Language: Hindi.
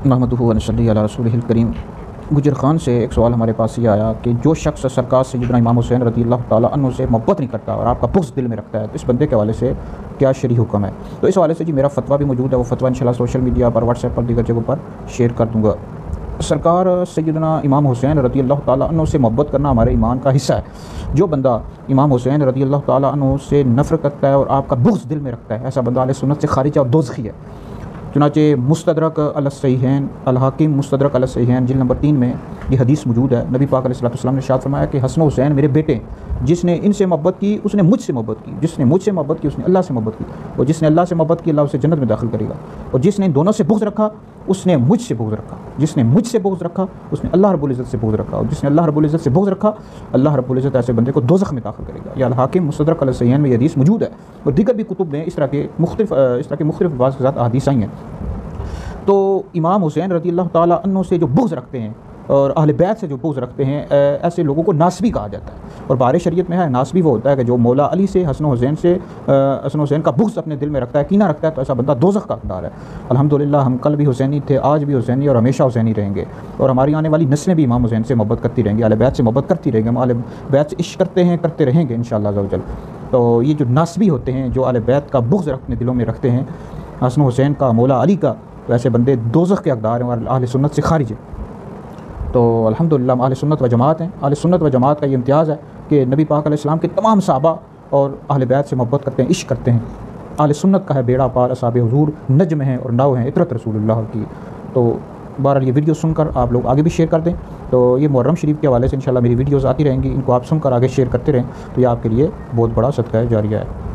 नहमदुहु व नसल्ली अला रसूलिहिल करीम। गुजर खान से एक सवाल हमारे पास ये आया कि जो शख्स सरकार सैयदना इमाम हुसैन रज़ियल्लाहु ताला अन्हु से मोहब्बत नहीं करता और आपका बुग़्ज़ दिल में रखता है, तो इस बंदे के हवाले से क्या शरई हुक्म है। तो इस हवाले से जी मेरा फ़तवा भी मौजूद है, वो फ़तवा इंशाअल्लाह सोशल मीडिया पर, व्हाट्सएप पर, दीगर जगहों पर शेयर कर दूँगा। सरकार सैयदना इमाम हुसैन रज़ियल्लाहु ताला अन्हु से मोहब्बत करना हमारे ईमान का हिस्सा है। जो बंदा इमाम हुसैन रज़ियल्लाहु ताला अन्हु से नफ़रत करता है और आपका बुग़्ज़ दिल में रखता है, ऐसा बंदा अहले सुन्नत से खारिज है और दोज़खी है। चुनांचे मुस्तदरक अल-सहीहैन अल-हाकिम मुस्तदरक अल-सहीहैन जिल्द नंबर 3 में ये हदीस मौजूद है। नबी पाक अलैहिस्सलातु वस्सलाम ने इरशाद फरमाया कि हसन हुसैन मेरे बेटे, जिसने इनसे मोहब्बत की उसने मुझसे मोहब्बत की, जिसने मुझसे मोहब्बत की उसने अल्लाह से मोहब्बत की, और जिसने अल्लाह से मोहब्बत की अल्लाह उसे जन्नत में दाखिल करेगा, और जिसने इन दोनों से बुग़्ज़ रखा उसने मुझसे बुग़्ज़ रखा, जिसने मुझसे बुग़्ज़ रखा उसने अल्लाह रब्बुल इज़्ज़त से बुग़्ज़ रखा, और जिसने अल्लाह रब्बुल इज़्ज़त से बुग़्ज़ रखा अल्लाह रब्बुल इज़्ज़त ऐसे बंदे को दोज़ख में दाखिल करेगा। यह अल-हाकिम मुस्तदरक अल-सहीहैन में ये हदीस मौजूद है, और दीगर भी कुतुब में इस तरह के मुख्तलिफ़ बाज़ के साथ अहादीस आई हैं। तो इमाम हुसैन रज़ियल्लाहु ताला अन्हु से जो बुग़्ज़ रखते हैं और अहले बैत से जो बुग़्ज़ रखते हैं, ऐसे लोगों को नासबी कहा जाता है। और बारे शरीयत में है, नासबी वो होता है कि जो मौला अली से हसन हुसैन का बुग़्ज़ अपने दिल में रखता है, कीना रखता है, तो ऐसा बंदा दोज़ख का हक़दार है। अल्हम्दुलिल्लाह हम कल भी हुसैनी थे, आज भी हुसैनी और हमेशा हुसैनी रहेंगे, और हमारी आने वाली नस्लें भी इमाम हुसैन से मोहब्बत करती रहेंगी, अहले बैत से मोहब्बत करती रहेंगी। हम अहले बैत से इश्क़ करते हैं, करते रहेंगे इंशाअल्लाह अज़्ज़ व जल। तो ये जो नासबी होते हैं, जो अहले बैत का बुग़्ज़ अपने दिलों में रखते हैं, हसन हुसैन का, मौला अली का, तो ऐसे बंदे दोज़ख के हक़दार हैं और अहले सुन्नत से खारिज है। तो अल्हम्दुलिल्लाह हम अहले सुन्नत व जमात हैं। अहले सुन्नत व जमात का ये इम्तियाज़ है कि नबी पाक अलैहिस्सलाम के तमाम सहाबा और अहले बैत से मोहब्बत करते हैं, इश्क़ करते हैं। अहले सुन्नत का है बेड़ा पार, असहाबे हुज़ूर नज्म हैं और नाव हैं इतरत रसूलुल्लाह की। तो बहरहाल ये वीडियो सुनकर आप लोग आगे भी शेयर कर दें। तो ये मुहर्रम शरीफ के हवाले से इंशाअल्लाह मेरी वीडियोज़ आती रहेंगी, इनको आप सुनकर आगे शेयर करते रहें, तो ये आपके लिए बहुत बड़ा सदका जारिया है।